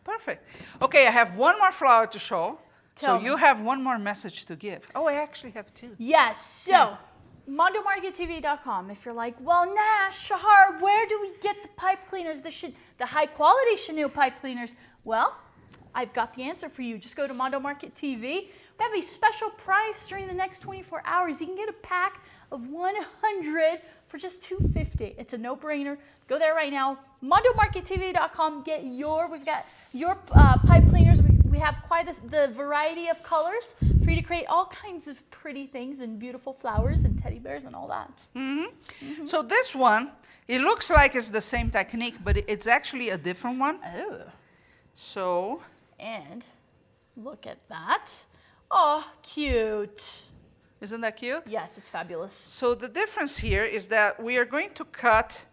perfect. Okay, I have one more flower to show. Tell So me. you have one more message to give. Oh, I actually have 2. Yes, so MondoMarketTV.com. If you're like, well, Nash, Shahar, where do we get the pipe cleaners, the high quality chenille pipe cleaners? Well, I've got the answer for you. Just go to Mondo Market TV. We have a special price during the next 24 hours. You can get a pack of 100 for just $250. It's a no-brainer. Go there right now. MondoMarketTV.com. We've got your pipe cleaners. We have quite the variety of colors for you to create all kinds of pretty things and beautiful flowers and teddy bears and all that. So this one, it looks like it's the same technique, but it's actually a different one. Oh. So, And look at that. Oh, cute. isn't that cute? Yes, it's fabulous. So the difference here is that we are going to cut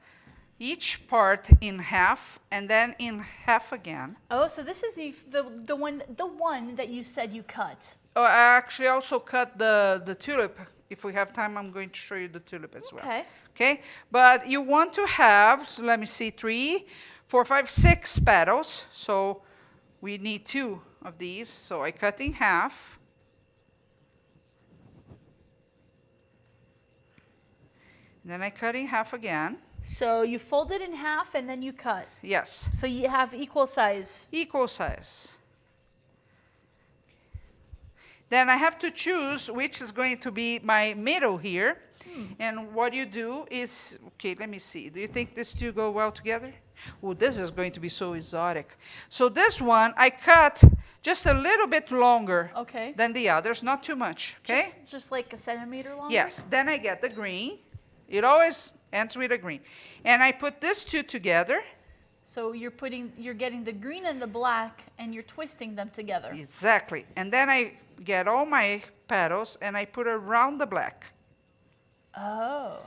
each part in half and then in half again. Oh, so this is the one that you said you cut. Oh, I actually also cut the tulip. If we have time, I'm going to show you the tulip as well. Okay. Okay, but you want to have, so let me see, 3, 4, 5, 6 petals. So we need 2 of these. So I cut in half. Then I cut in half again. So you fold it in half and then you cut. Yes. So you have equal size. Equal size. Then I have to choose which is going to be my middle here. And what you do is, okay, let me see. Do you think these two go well together? Oh, this is going to be so exotic. So this one, I cut just a little bit longer Okay. than the others, not too much, okay? Just like a centimeter long? Yes, then I get the green. It always ends with a green. And I put these two together. So you're getting the green and the black and you're twisting them together. Exactly. And then I get all my petals and I put around the black. Oh.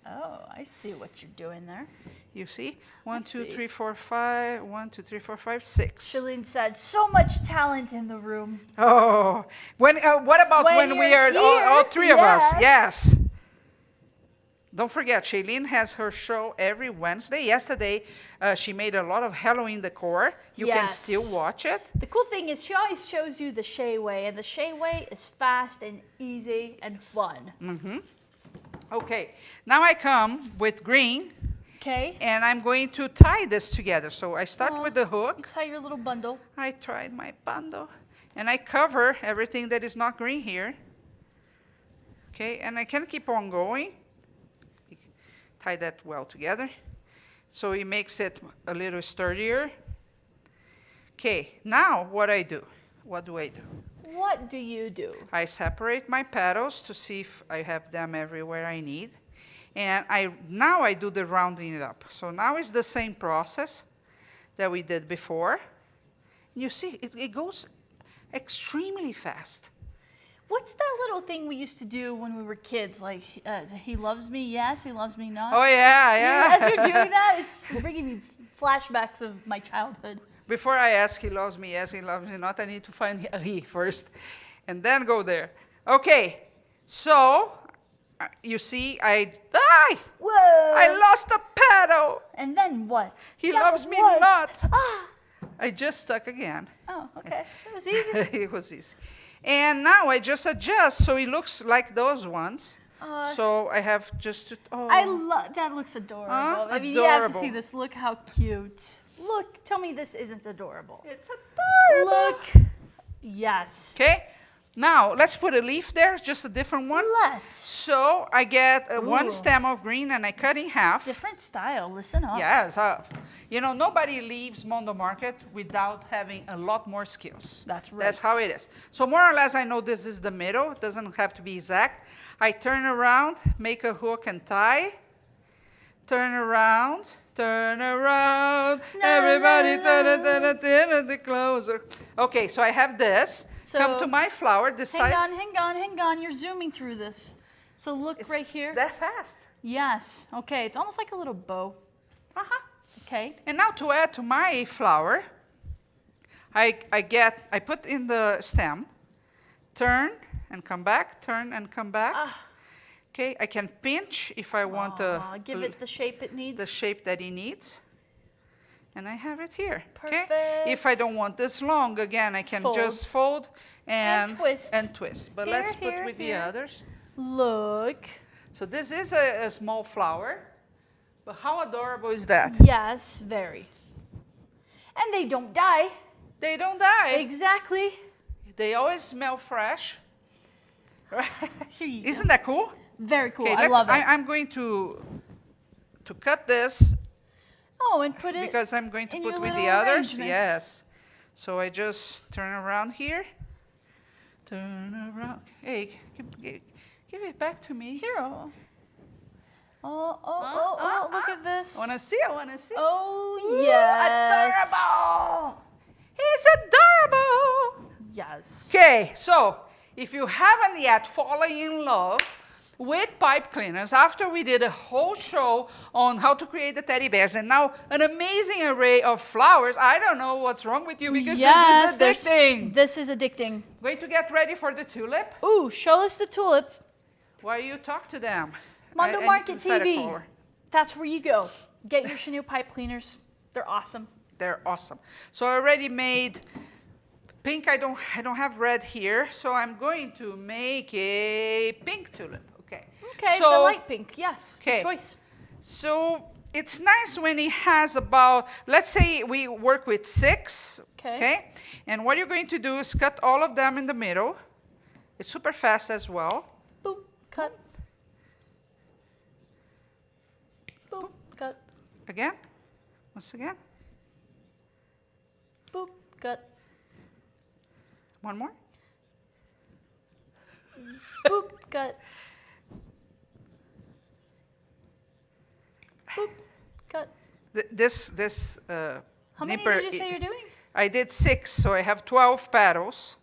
Oh, I see what you're doing there. You see? 1, Let's 2, see. 3, 4, 5. 1, 2, 3, 4, 5, 6. Shalene said, so much talent in the room. Oh, what about when we you're are all here, three of us? yes. Yes. Don't forget, Shailene has her show every Wednesday. Yesterday, she made a lot of Halloween decor. You can Yes. still watch it. The cool thing is she always shows you the Shea way, and the Shea way is fast and easy and fun. Okay, now I come with green, Okay? and I'm going to tie this together. So I start with the You hook. tie your little bundle. I tried my bundle, and I cover everything that is not green here. Okay, and I can keep on going. Tie that well together. So it makes it a little sturdier. Okay, now what I do? What do I do? What do you do? I separate my petals to see if I have them everywhere I need. And now I do the rounding it up. So now it's the same process that we did before. You see, it goes extremely fast. What's that little thing we used to do when we were kids? Like, he loves me, yes, he loves me not. Oh, yeah, yeah. As you're doing that, it's bringing me flashbacks of my childhood. Before I ask he loves me, yes, he loves me not, I need to find a he first and then go there. Okay, so you see, I Whoa! lost a petal. And then what? He Yeah, loves me what? not. Ah! I just stuck again. Oh, okay. That was easy. It was easy. And now I just adjust so it looks like those ones. So I have just to, I love that. Looks adorable. I mean, you have to see Adorable. this. Look how cute. Look, tell me this isn't adorable. It's adorable. Look. Yes. Okay, now let's put a leaf there, just a different one. Let's. So I get one Ooh. stem of green and I cut in half. Different style. Listen up. Yes, you know, nobody leaves Mondo Market without having a lot more skills. That's right. That's how it is. So more or less I know this is the middle. It doesn't have to be exact. I turn around, make a hook and tie. Turn around, everybody turn it closer. Okay, so I have this. So, come to my flower, decide. Hang on. You're zooming through this. So look It's right here. that fast. Yes. Okay. It's almost like a little bow. Okay. And now to add to my flower, I put in the stem, turn and come back, turn and come back. Okay, I can pinch if I want Give it the shape it needs. the shape that it needs. And I have it here. Perfect. Okay? If I don't want this long, again, I can Fold. just fold And twist. But Here, let's put here, with here. the others. Look. So this is a small flower, but how adorable is that? Yes, very. And they don't die. They don't die. Exactly. They always smell fresh. Here you Isn't that cool? go. Very cool. Okay, I love it. I'm going to cut this Oh, and put it because I'm going to in put your with little the others. arrangements. Yes. So I just turn around here. Turn around. Hey, give it back to me. Here. Oh, look at this. I want to see. Oh, Ooh, yes. adorable. It's adorable. Yes. Okay, so if you haven't yet fallen in love with pipe cleaners after we did a whole show on how to create the teddy bears and now an amazing array of flowers. I don't know what's wrong with you because Yes, this is addicting. this is addicting. Going to get ready for the tulip Ooh, show us the tulip. while you talk to them. Mondo I need Market to decide a TV. color. That's where you go. Get your chenille pipe cleaners. They're awesome. They're awesome. So I already made pink. I don't have red here, so I'm going to make a pink tulip. Okay. Okay, So, the light pink. Yes. Good okay. choice. So it's nice when it has about, let's say we work with 6. Okay. And what you're going to do is cut all of them in the middle. It's super fast as well. Boom. Cut. Boom. Cut. Again. Once again. Boop. Cut. One more. Boop. Cut. Boop. Cut. This How many nipper, did you say you're doing? I did 6, so I have 12 petals.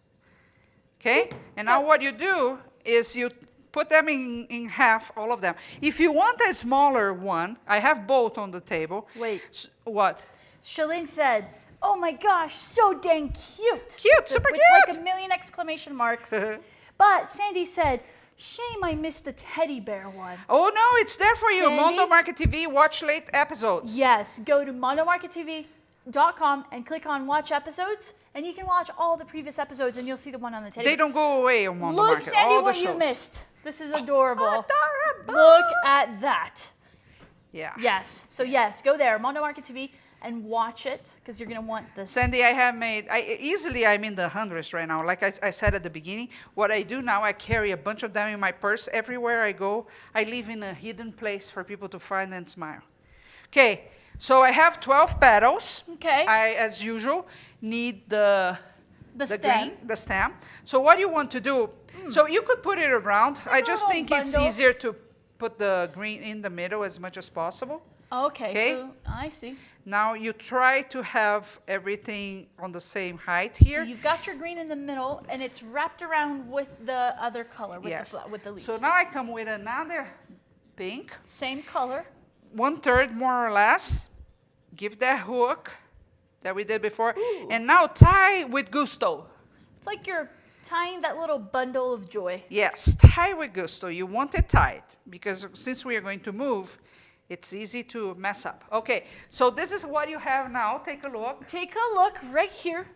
Okay? And now what you do is you put them in half, all of them. If you want a smaller one, I have both on the table. Wait. What? Shalene said, "Oh my gosh, so dang cute." Cute, super with cute. like a million exclamation marks. But Sandy said, "Shame I missed the teddy bear one." Oh no, it's there for you. Sandy? Mondo Market TV, watch late episodes. Yes, go to mondomarkettv.com and click on watch episodes, and you can watch all the previous episodes, and you'll see the one on the teddy They bear. don't go away on Mondo Look, Market. Sandy, all the what you shows. missed. This is adorable. Adorable. Look at that. Yeah. Yes. So yes, go there, Mondo Market TV, and watch it because you're gonna want this. Sandy, I have made, I'm in the hundreds right now. Like I said at the beginning, what I do now, I carry a bunch of them in my purse. Everywhere I go, I live in a hidden place for people to find and smile. Okay, so I have 12 petals. Okay. I, as usual, need the stem. green, the stem. So what you want to do, so you could put it around. I like a just little think it's bundle. easier to put the green in the middle as much as possible. Okay. Okay. So I see. Now you try to have everything on the same height here. So you've got your green in the middle, and it's wrapped around with the other color, with Yes. with the leaves. So now I come with another pink, Same color. 1/3 more or less. Give that hook that we did before. Ooh. And now tie with gusto. It's like you're tying that little bundle of joy. Yes, tie with gusto. You want it tight because since we are going to move, it's easy to mess up. Okay, so this is what you have now. Take a look. Take a look right here.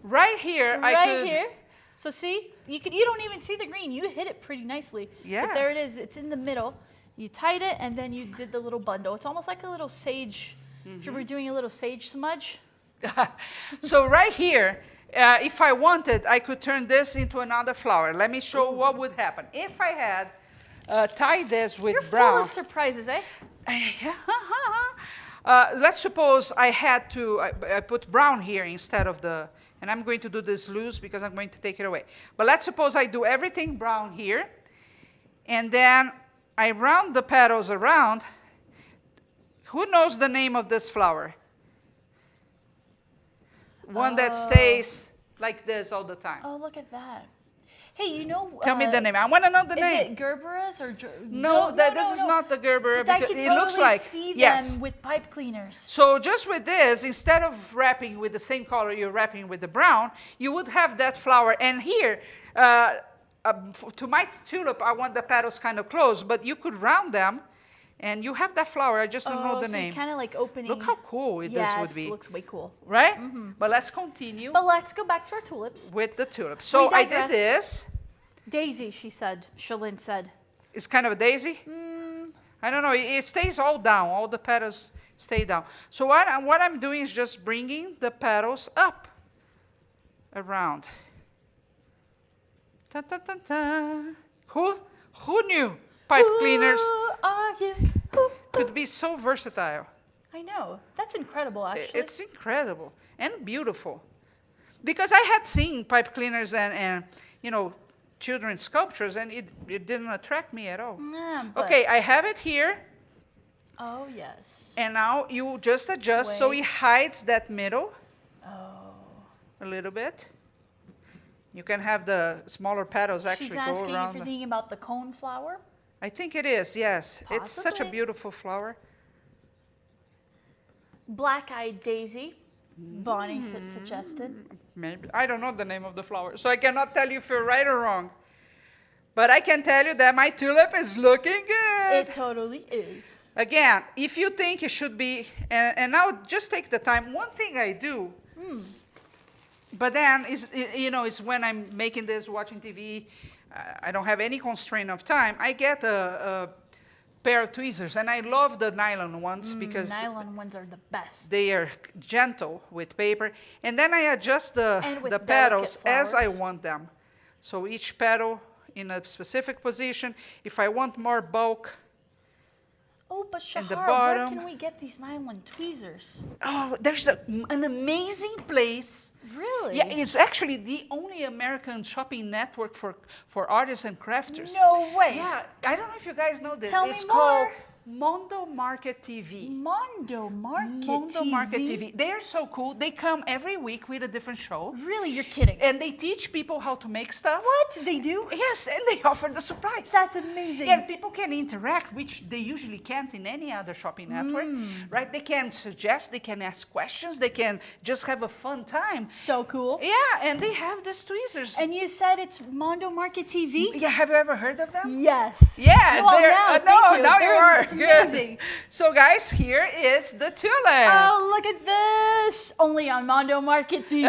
Right here, I Right could. here. So see, you don't even see the green. You hit it pretty nicely. Yeah. But there it is. It's in the middle. You tied it, and then you did the little bundle. It's almost like a little sage. If you were doing a little sage smudge. So right here, if I wanted, I could turn this into another flower. Let me show what would happen. If I had tied this with You're brown. full of surprises, eh? Let's suppose I had to, I put brown here instead of the, and I'm going to do this loose because I'm going to take it away. But let's suppose I do everything brown here, and then I round the petals around. Who knows the name of this flower? One that stays like this all the time. Oh, look at that. Hey, you know. Tell me the name. I want to know the Is name. it Gerberas or No, this is not the Gerber But I because could it totally looks like see yes. them with pipe cleaners. So just with this, instead of wrapping with the same color you're wrapping with the brown, you would have that flower. And here, to my tulip, I want the petals kind of close, but you could round them, and you have that flower. I just don't know the name. Kind of like opening. Look how cool this would be. Yes, looks way cool. Right? But let's continue But let's go back to our tulips. with the tulip. So I did digress. this. Daisy, she said. Shalyn said. It's kind of a daisy. I don't know. It stays all down. All the petals stay down. So what I'm doing is just bringing the petals up around. Ta ta ta ta. Who knew pipe cleaners Who are you? Who? could be so versatile? I know. That's incredible, actually. It's incredible and beautiful. Because I had seen pipe cleaners and you know, children's sculptures, and it didn't attract me at all. Yeah, but- Okay, I have it here, Oh, yes. and now you just adjust so Wait. it hides that middle Oh. a little bit. You can have the smaller petals actually She's go asking if around. you're thinking about the cone flower. I think it is, yes. It's such a Possibly. beautiful flower. Black-eyed daisy, Bonnie suggested. Maybe. I don't know the name of the flower, so I cannot tell you if you're right or wrong. But I can tell you that my tulip is looking good. It totally is. Again, if you think it should be, and now just take the time. One thing I do, but then is is when I'm making this, watching TV, I don't have any constraint of time. I get a pair of tweezers, and I love the nylon ones because Nylon ones are the best. they are gentle with paper, and then I adjust And with the delicate petals as I flowers. want them. So each petal in a specific position. If I want more bulk, Oh, but And the Shahar, where bottom. can we get these nylon tweezers? oh, there's an amazing place. Really? Yeah, it's actually the only American shopping network for artists and crafters. No way. Yeah, I don't know if you guys know this. Tell me It's more. called Mondo Market TV. Mondo Market Mondo TV. Market TV. They're so cool. They come every week with a different show. Really, you're kidding? And they teach people how to make stuff. What? They do? Yes, and they offer the supplies. That's amazing. And people can interact, which they usually can't in any other shopping network, right? They can suggest, they can ask questions, they can just have a fun time. So cool. Yeah, and they have these tweezers. And you said it's Mondo Market TV? Yeah, have you ever heard of them? Yes. Yes, Well, they're, now, no, thank you. now you are. It's Good. amazing. So guys, here is the tulip. Oh, look at this. Only on Mondo Market TV.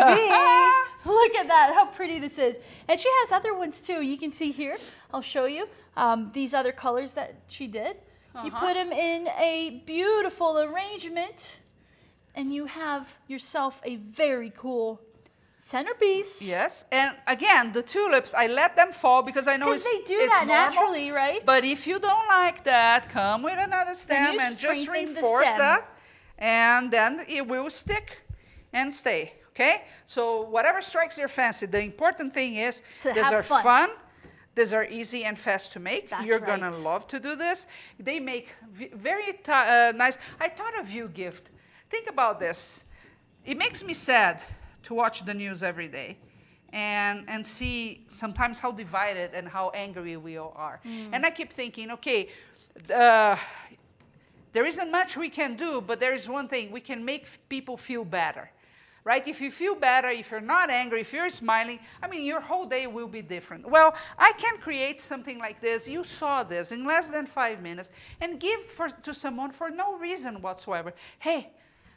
Look at that. How pretty this is. And she has other ones too. You can see here. I'll show you these other colors that she did. You put them in a beautiful arrangement and you have yourself a very cool centerpiece. Yes, and again, the tulips, I let them fall because I know Because it's they do it's that normal. naturally, right? But if you don't like that, come with another stem you and just strengthen the reinforce stem. that, and then it will stick and stay, okay? So whatever strikes your fancy, the important thing is To these have are fun. these are easy and fast to make. That's You're gonna right. love to do this. They make very nice. I thought of you, Gift. Think about this. It makes me sad to watch the news every day and see sometimes how divided and how angry we all are. And I keep thinking, okay, there isn't much we can do, but there is one thing. We can make people feel better, right? If you feel better, if you're not angry, if you're smiling, I mean, your whole day will be different. Well, I can create something like this. You saw this in less than 5 minutes and give to someone for no reason whatsoever. Hey,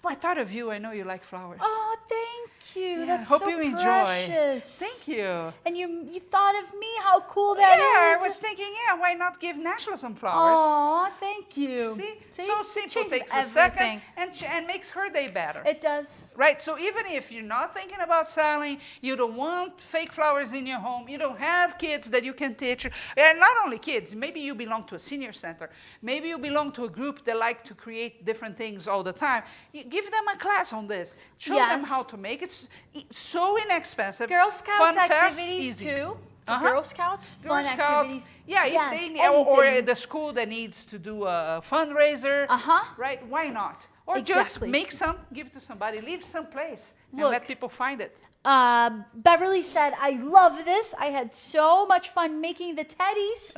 I thought of you. I know you like flowers. Oh, thank you. Yeah, That's hope so you enjoy. precious. Thank you. And you thought of me. How cool that is. Yeah, I was thinking, yeah, why not give Nashla some flowers? Aw, thank you. See? See? So simple, Changes takes a second everything. and makes her day better. It does. Right, so even if you're not thinking about selling, you don't want fake flowers in your home, you don't have kids that you can teach, and not only kids, maybe you belong to a senior center, maybe you belong to a group that like to create different things all the time, give them a class on this. Show them Yes. how to make it. It's so inexpensive. Girl Scouts fun, fast, activities easy. too. For Uh-huh. Girl Scouts, Girl fun Scout, activities. yeah, Yes, if they or anything. the school that needs to do a fundraiser, right? Why not? Or just Exactly. make some, give it to somebody, leave some place, and Look. let people find it. Beverly said, I love this. I had so much fun making the teddies.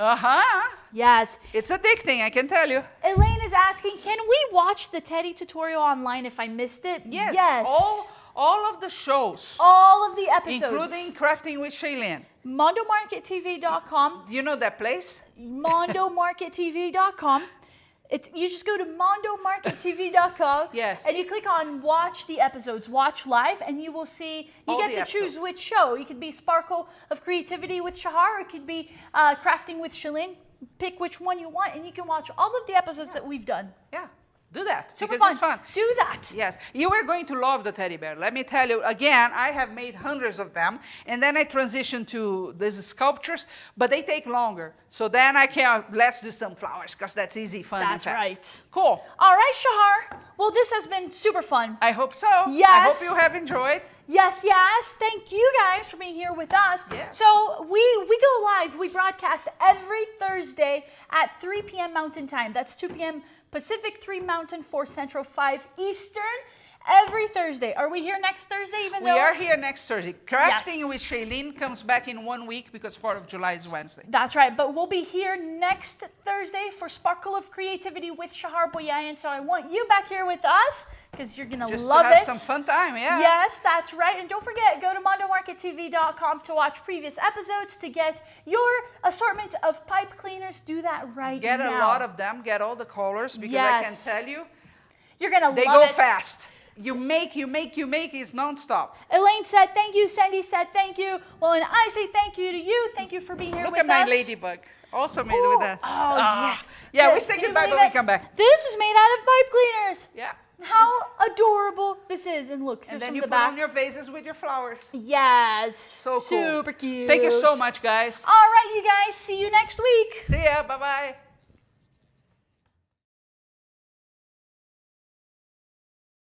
Yes. It's addicting, I can tell you. Elaine is asking, can we watch the teddy tutorial online if I missed it? Yes. Yes. All of the shows, All of the episodes. including Crafting with Shailene. MondoMarketTV.com. Do you know that place? MondoMarketTV.com. You just go to MondoMarketTV.com. Yes. And you click on watch the episodes, watch live, and you will see, you All get the to choose episodes. which show. It could be Sparkle of Creativity with Shahar, or it could be Crafting with Shailene. Pick which one you want, and you can watch all of the episodes that we've done. Yeah, do that, Super because it's fun. Do that. Yes, you are going to love the teddy bear. Let me tell you, again, I have made hundreds of them, and then I transitioned to these sculptures, but they take longer. So then I can, let's do some flowers, because that's easy, fun, That's and fast. right. Cool. All right, Shahar. Well, this has been super fun. I hope so. Yes. I hope you have enjoyed. Yes, yes. Thank you guys for being here with us. Yes. So we go live. We broadcast every Thursday at 3 p.m. Mountain Time. That's 2 p.m. Pacific, 3 Mountain, 4 Central, 5 Eastern. every Thursday. Are we here next Thursday even though? We are here next Thursday. Crafting Yes. with Shailene comes back in 1 week because 4th of July is Wednesday. That's right, but we'll be here next Thursday for Sparkle of Creativity with Shahar Boyayan. So I want you back here with us because you're gonna Just love to have it. some fun time, yeah. Yes, that's right. And don't forget, go to mondomarkettv.com to watch previous episodes to get your assortment of pipe cleaners. Do that right Get now. a lot of them, get all the colors, because I can Yes. tell you, You're gonna they love go it. fast. You make, it's non-stop. Elaine said thank you. Sandy said thank you. Well, and I say thank you to you. Thank you for being here Look with at my us. ladybug. Also made Ooh, with that. Oh, yes. Yeah, we Yes, say can you goodbye, believe but we it? come back. This was made out of pipe cleaners. Yeah. How adorable this is. And look, here's And then from you the put back. on your vases with your flowers. Yes. So cool. Super cute. Thank you so much, guys. All right, you guys. See you next week. See ya. Bye-bye.